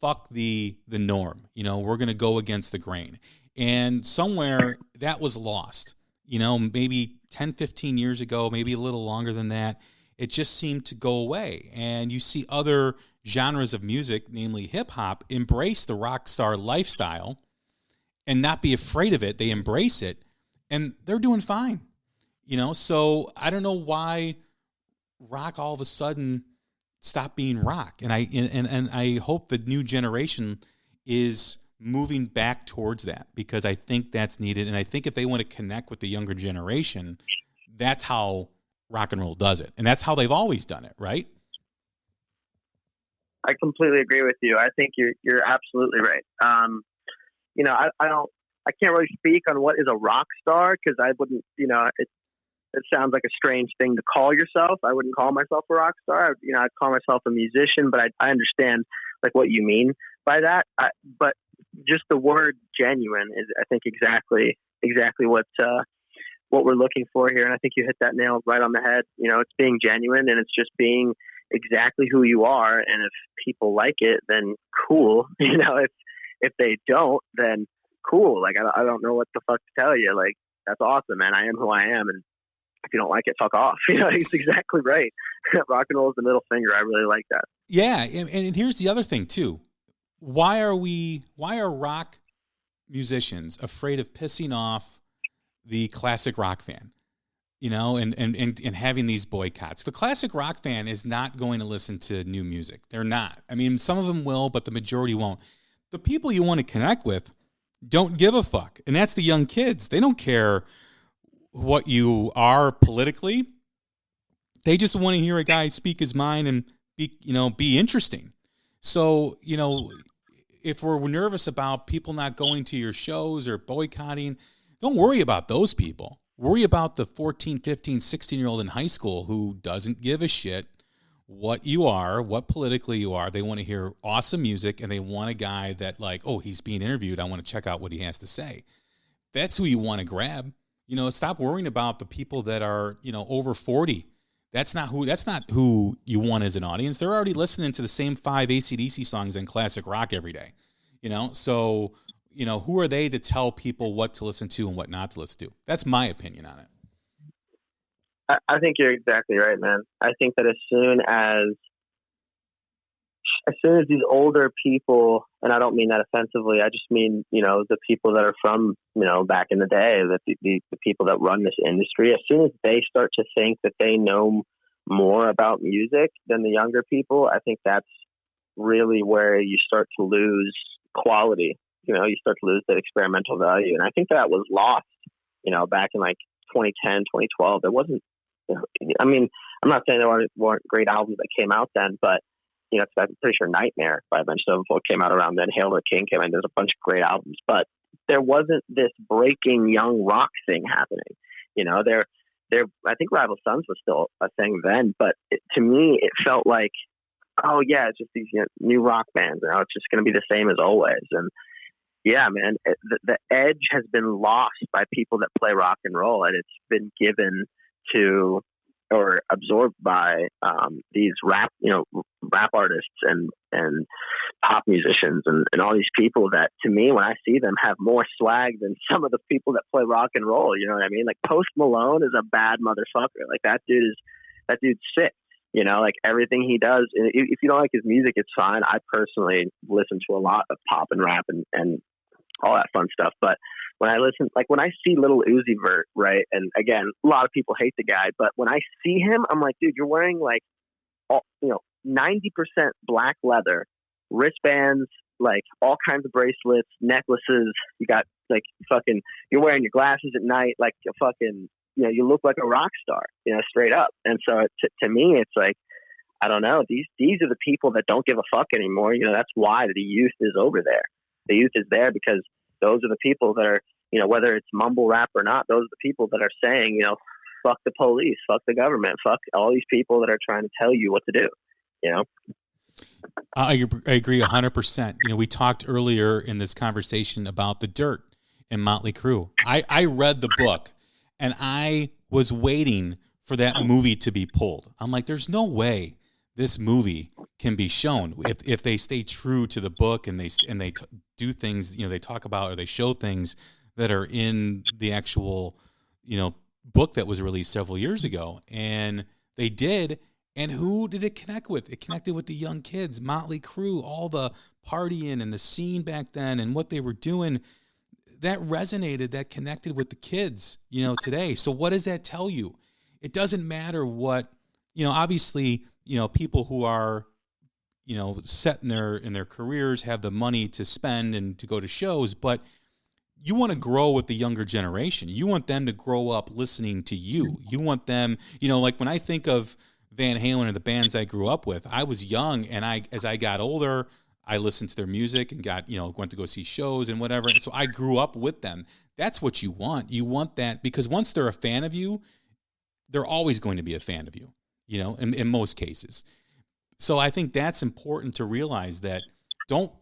fuck the norm. We're going to go against the grain. And somewhere that was lost, maybe 10, 15 years ago, maybe a little longer than that. It just seemed to go away. And you see other genres of music, namely hip hop, embrace the rock star lifestyle and not be afraid of it. They embrace it and they're doing fine. So I don't know why rock all of a sudden stopped being rock. And I hope the new generation is moving back towards that, because I think that's needed. And I think if they want to connect with the younger generation, that's how rock and roll does it. And that's how they've always done it, right? I completely agree with you. I think you're absolutely right. I can't really speak on what is a rock star, because I wouldn't, it sounds like a strange thing to call yourself. I wouldn't call myself a rock star. I'd call myself a musician, but I understand like what you mean by that. But just the word genuine is, I think, exactly what we're looking for here. And I think you hit that nail right on the head. It's being genuine, and it's just being exactly who you are. And if people like it, then cool. If they don't, then cool. Like, I don't know what the fuck to tell you. Like, that's awesome, man. I am who I am. And if you don't like it, fuck off. He's exactly right. Rock and roll is the middle finger. I really like that. Yeah. And here's the other thing too. Why are rock musicians afraid of pissing off the classic rock fan, and having these boycotts? The classic rock fan is not going to listen to new music. They're not. I mean, some of them will, but the majority won't. The people you want to connect with don't give a fuck. And that's the young kids. They don't care what you are politically. They just want to hear a guy speak his mind and be interesting. So, if we're nervous about people not going to your shows or boycotting, don't worry about those people. Worry about the 14, 15, 16-year-old in high school who doesn't give a shit what you are, what politically you are. They want to hear awesome music, and they want a guy that, like, oh, he's being interviewed, I want to check out what he has to say. That's who you want to grab. Stop worrying about the people that are, over 40. That's not who you want as an audience. They're already listening to the same 5 AC/DC songs and classic rock every day. So, who are they to tell people what to listen to and what not to listen to? That's my opinion on it. I think you're exactly right, man. I think that as soon as these older people, and I don't mean that offensively, I just mean, the people that are from, back in the day, that the people that run this industry, as soon as they start to think that they know more about music than the younger people, I think that's really where you start to lose quality. You start to lose that experimental value. And I think that was lost, back in like 2010, 2012. There wasn't, I'm not saying there weren't great albums that came out then, but I'm pretty sure Nightmare by Avenged Sevenfold came out around then. Hail the King came in. There's a bunch of great albums, but there wasn't this breaking young rock thing happening. I think Rival Sons was still a thing then, but to me, it felt like, oh yeah, it's just these new rock bands. It's just going to be the same as always. And yeah, man, the edge has been lost by people that play rock and roll, and it's been given to or absorbed by these rap artists and pop musicians and all these people that, to me, when I see them, have more swag than some of the people that play rock and roll. You know what I mean? Like, Post Malone is a bad motherfucker. Like, that dude's sick. Like, everything he does. If you don't like his music, it's fine. I personally listen to a lot of pop and rap and all that fun stuff. But when I see Little Uzi Vert, right? And again, a lot of people hate the guy, but when I see him, I'm like, dude, you're wearing like, 90% black leather, wristbands, like all kinds of bracelets, necklaces. You got like fucking, you're wearing your glasses at night, like a fucking, you look like a rock star, straight up. And so to me, it's like, I don't know, these are the people that don't give a fuck anymore. That's why the youth is over there. The youth is there because those are the people that are, whether it's mumble rap or not, those are the people that are saying, fuck the police, fuck the government, fuck all these people that are trying to tell you what to do, I agree 100%. We talked earlier in this conversation about The Dirt and Motley Crue. I read the book, and I was waiting for that movie to be pulled. I'm like, there's no way this movie can be shown if they stay true to the book and they do things, they talk about or they show things that are in the actual, book that was released several years ago. And they did. And who did it connect with? It connected with the young kids, Motley Crue, all the partying and the scene back then and what they were doing. That resonated, that connected with the kids, today. So what does that tell you? It doesn't matter what, obviously, people who are, set in their careers have the money to spend and to go to shows, but you want to grow with the younger generation. You want them to grow up listening to you. You want them, like when I think of Van Halen or the bands I grew up with, I was young, and as I got older, I listened to their music and went to go see shows and whatever. And so I grew up with them. That's what you want. You want that, because once they're a fan of you, they're always going to be a fan of you, in most cases. So I think that's important to realize, that don't,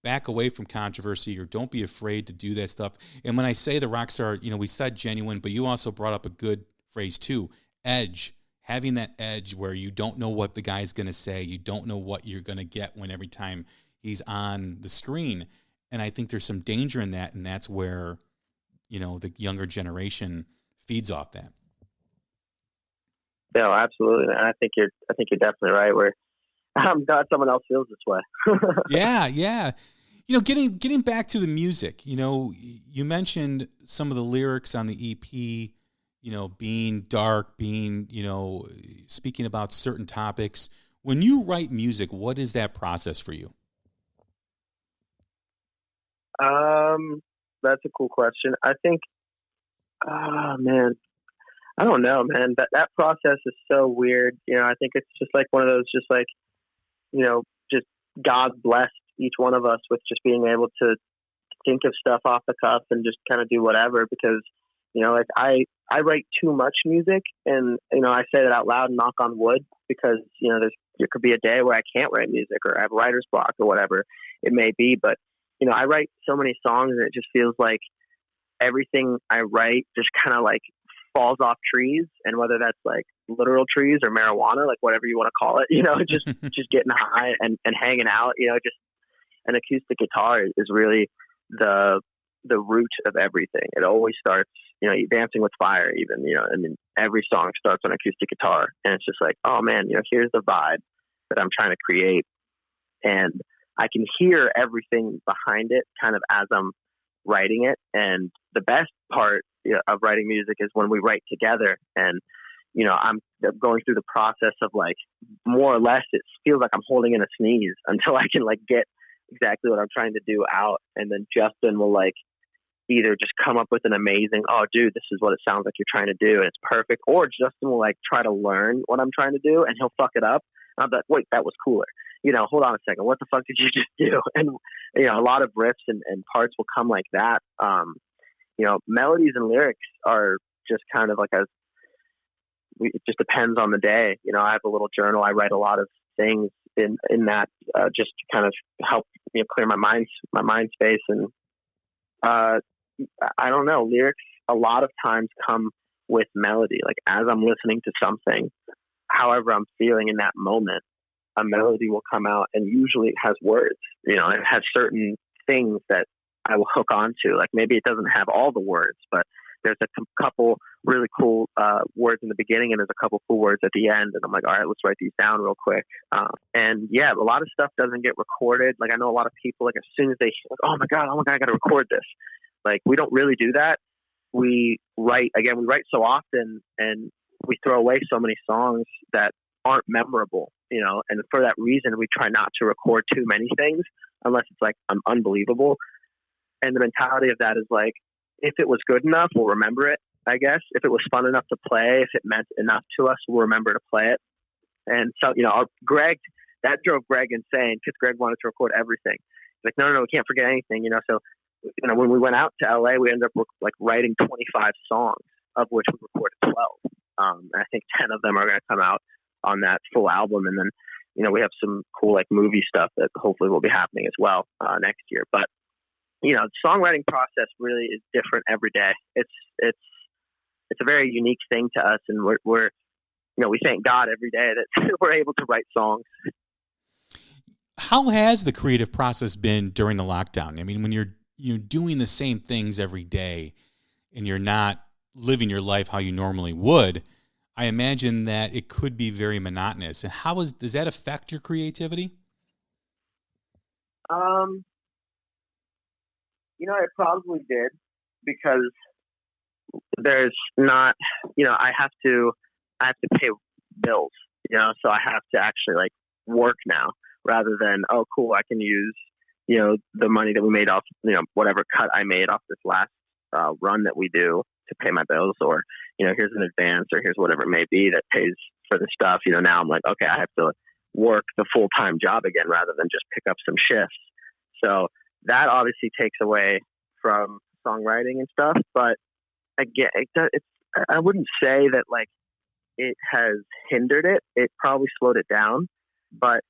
back away from controversy, or don't be afraid to do that stuff. And when I say the rock star, we said genuine, but you also brought up a good phrase too, edge. Having that edge where you don't know what the guy's going to say. You don't know what you're going to get every time he's on the screen. And I think there's some danger in that, and that's where, the younger generation feeds off that. No, absolutely. And I think you're definitely right. Where I'm glad someone else feels this way. Yeah. Getting back to the music, you mentioned some of the lyrics on the EP, being dark, speaking about certain topics. When you write music, what is that process for you? That's a cool question. I think, man, I don't know, man. That process is so weird. I think it's just like one of those, just like, just God blessed each one of us with just being able to think of stuff off the cuff and just kind of do whatever, because, like I write too much music, and, I say that out loud and knock on wood, because, there could be a day where I can't write music, or I have writer's block, or whatever it may be. But, I write so many songs, and it just feels like everything I write just kind of like falls off trees, and whether that's like literal trees or marijuana, like whatever you want to call it, just getting high and hanging out, just an acoustic guitar is really the root of everything. It always starts, Dancing with Fire, even, every song starts on acoustic guitar, and it's just like, oh man, here's the vibe that I'm trying to create. And I can hear everything behind it kind of as I'm writing it. And the best part of writing music is when we write together, and, I'm going through the process of, like, more or less, it feels like I'm holding in a sneeze until I can, like, get exactly what I'm trying to do out. And then Justin will, like, either just come up with an amazing, oh dude, this is what it sounds like you're trying to do, and it's perfect. Or Justin will, like, try to learn what I'm trying to do, and he'll fuck it up. And I'm like, wait, that was cooler. Hold on a second. What the fuck did you just do? And, a lot of riffs and parts will come like that. Melodies and lyrics are just kind of like it just depends on the day. I have a little journal. I write a lot of things in that, just to kind of help, clear my mind space. And, I don't know, lyrics a lot of times come with melody. Like, as I'm listening to something, however I'm feeling in that moment, a melody will come out, and usually it has words. It has certain things that I will hook onto. Like, maybe it doesn't have all the words, but there's a couple really cool words in the beginning, and there's a couple cool words at the end. And I'm like, all right, let's write these down real quick. And yeah, a lot of stuff doesn't get recorded. Like, I know a lot of people, like, as soon as they, like, oh my God, I got to record this. Like, we don't really do that. We write so often, and we throw away so many songs that aren't memorable, and for that reason, we try not to record too many things unless it's like unbelievable. And the mentality of that is like, if it was good enough, we'll remember it, I guess. If it was fun enough to play, if it meant enough to us, we'll remember to play it. And so, Greg, that drove Greg insane, because Greg wanted to record everything. He's like, no, we can't forget anything, So, when we went out to LA, we ended up like writing 25 songs, of which we recorded 12. I think 10 of them are going to come out on that full album. And then, we have some cool, like, movie stuff that hopefully will be happening as well next year. But, the songwriting process really is different every day. It's a very unique thing to us, and we're we thank God every day that we're able to write songs. How has the creative process been during the lockdown? I mean, when you're doing the same things every day, and you're not living your life how you normally would, I imagine that it could be very monotonous. And does that affect your creativity? It probably did, because there's not, I have to pay bills, so I have to actually, like, work now, rather than, oh cool, I can use the money that we made off, whatever cut I made off this last run that we do to pay my bills, or, here's an advance, or here's whatever it may be that pays for the stuff. Now I'm like, okay, I have to work the full-time job again rather than just pick up some shifts. So that obviously takes away from songwriting and stuff. But again, I wouldn't say that like it has hindered it. It probably slowed it down, but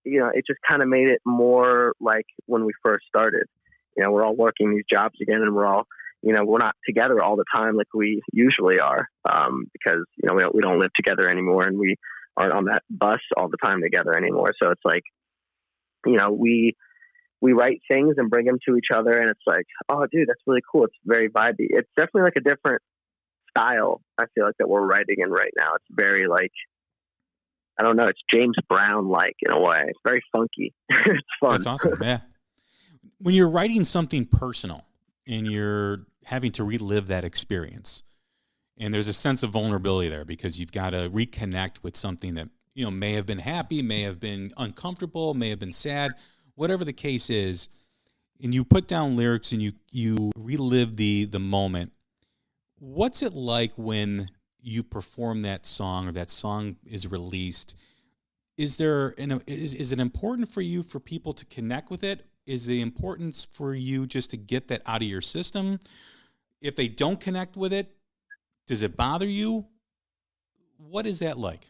it just kind of made it more like when we first started. We're all working these jobs again, and we're all, we're not together all the time like we usually are, because we don't live together anymore, and we aren't on that bus all the time together anymore. So it's like, we write things and bring them to each other, and it's like, oh, dude, that's really cool. It's very vibey. It's definitely like a different style, I feel like, that we're writing in right now. It's very like, I don't know, it's James Brown-like in a way. It's very funky. It's fun. That's awesome, yeah. When you're writing something personal and you're having to relive that experience, and there's a sense of vulnerability there because you've got to reconnect with something that, may have been happy, may have been uncomfortable, may have been sad, whatever the case is, and you put down lyrics and you relive the moment. What's it like when you perform that song or that song is released? Is it important for you for people to connect with it? Is the importance for you just to get that out of your system? If they don't connect with it, does it bother you? What is that like?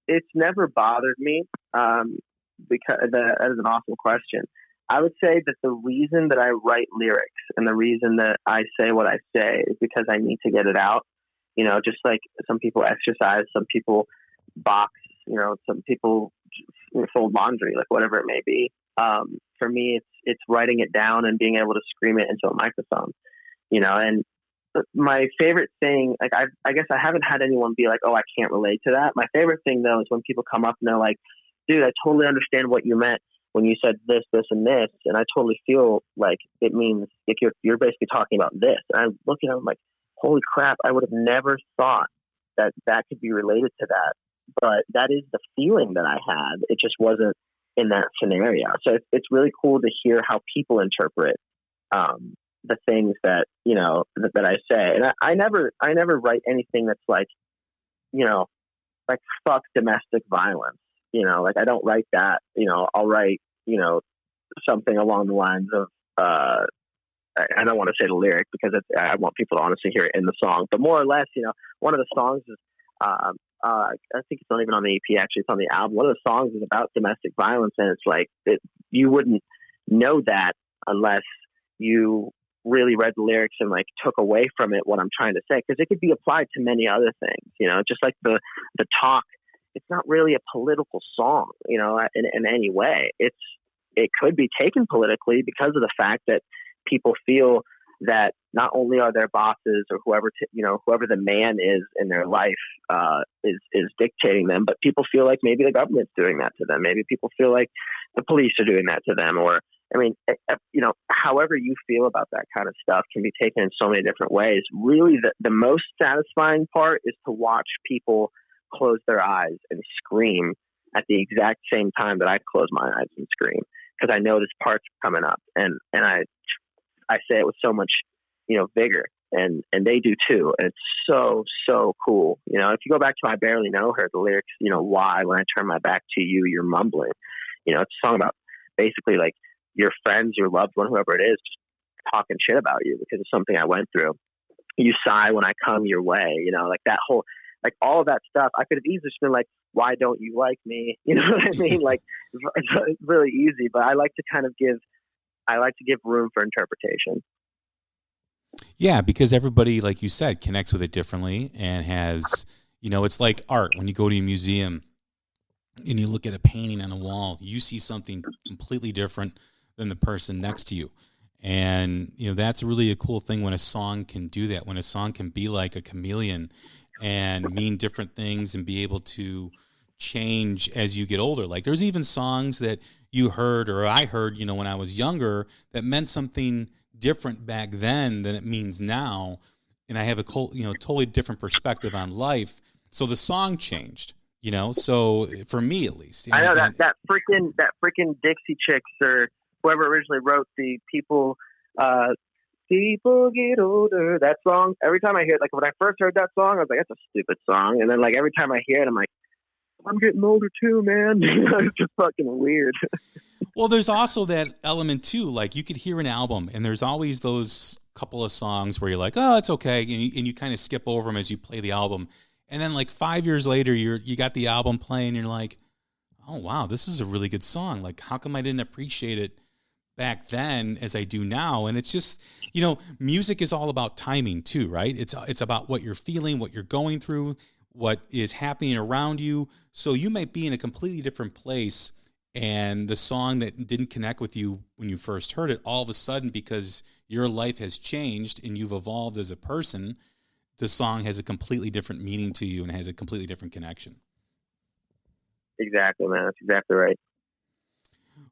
It's never bothered me, because that is an awesome question. I would say that the reason that I write lyrics and the reason that I say what I say is because I need to get it out. Just like some people exercise, some people box, some people fold laundry, like whatever it may be. For me, it's writing it down and being able to scream it into a microphone, and my favorite thing, like I guess I haven't had anyone be like, oh, I can't relate to that. My favorite thing though is when people come up and they're like, dude, I totally understand what you meant when you said this, this, and this, and I totally feel like it means like you're basically talking about this. And I look at them like, holy crap, I would have never thought that could be related to that. But that is the feeling that I had. It just wasn't in that scenario. So it's really cool to hear how people interpret the things that that I say. And I never write anything that's like, like fuck domestic violence. Like I don't write that. I'll write something along the lines of I don't want to say the lyric because I want people to honestly hear it in the song, but more or less, one of the songs is I think it's not even on the EP, actually it's on the album. One of the songs is about domestic violence, and it's like you wouldn't know that unless you really read the lyrics and like took away from it what I'm trying to say, because it could be applied to many other things, just like the talk. It's not really a political song, in any way. It could be taken politically because of the fact that people feel that not only are their bosses or whoever the man is in their life is dictating them, but people feel like maybe the government's doing that to them. Maybe people feel like the police are doing that to them, or however you feel about that kind of stuff can be taken in so many different ways. Really, the most satisfying part is to watch people close their eyes and scream at the exact same time that I close my eyes and scream, because I know this part's coming up, and I say it with so much vigor, and they do too, and it's so cool. If you go back to I Barely Know Her, the lyrics, why when I turn my back to you you're mumbling, it's a song about basically like your friends, your loved one, whoever it is, just talking shit about you because of something I went through. You sigh when I come your way, like that whole, like all of that stuff. I could have easily just been like, why don't you like me? You know what I mean? Like it's really easy, but I like to give room for interpretation. Yeah, because everybody, like you said, connects with it differently and has, it's like art. When you go to a museum and you look at a painting on a wall, you see something completely different than the person next to you. And, that's really a cool thing when a song can do that, when a song can be like a chameleon and mean different things and be able to change as you get older. Like there's even songs that you heard or I heard, when I was younger that meant something different back then than it means now. And I have a totally different perspective on life. So the song changed. So for me at least, I know that freaking Dixie Chicks or whoever originally wrote the people get older, that song. Every time I hear it, like when I first heard that song, I was like, that's a stupid song. And then like every time I hear it, I'm like, I'm getting older too, man. It's just fucking weird. Well, there's also that element too. Like you could hear an album, and there's always those couple of songs where you're like, oh, it's okay, and you kind of skip over them as you play the album. And then like 5 years later, you got the album playing, and you're like, oh wow, this is a really good song. Like, how come I didn't appreciate it back then as I do now? And it's just, music is all about timing too, right? It's about what you're feeling, what you're going through, what is happening around you. So you might be in a completely different place, and the song that didn't connect with you when you first heard it, all of a sudden, because your life has changed and you've evolved as a person, the song has a completely different meaning to you and has a completely different connection. Exactly, man. That's exactly right.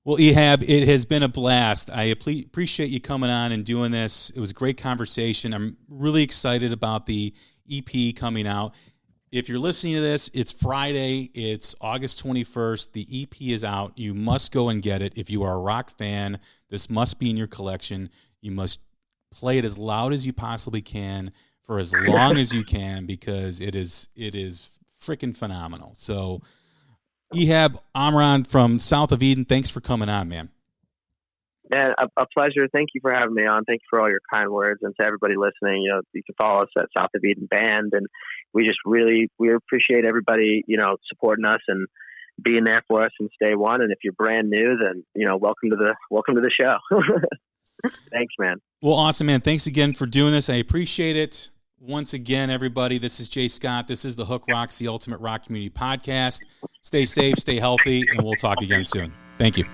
Well, Ehab, it has been a blast. I appreciate you coming on and doing this. It was a great conversation. I'm really excited about the EP coming out. If you're listening to this, it's Friday. It's August 21st. The EP is out. You must go and get it. If you are a rock fan, this must be in your collection. You must play it as loud as you possibly can for as long as you can, because it is freaking phenomenal. So, Ehab Omran from South of Eden, thanks for coming on, man. Man, a pleasure. Thank you for having me on. Thank you for all your kind words. And to everybody listening, you can follow us at South of Eden Band. And we appreciate everybody, supporting us and being there for us since day one. And if you're brand new, then, welcome to the show. Thanks, man. Well, awesome, man. Thanks again for doing this. I appreciate it. Once again, everybody, this is Jay Scott. This is the Hook Rocks, the Ultimate Rock Community Podcast. Stay safe, stay healthy, and we'll talk again soon. Thank you.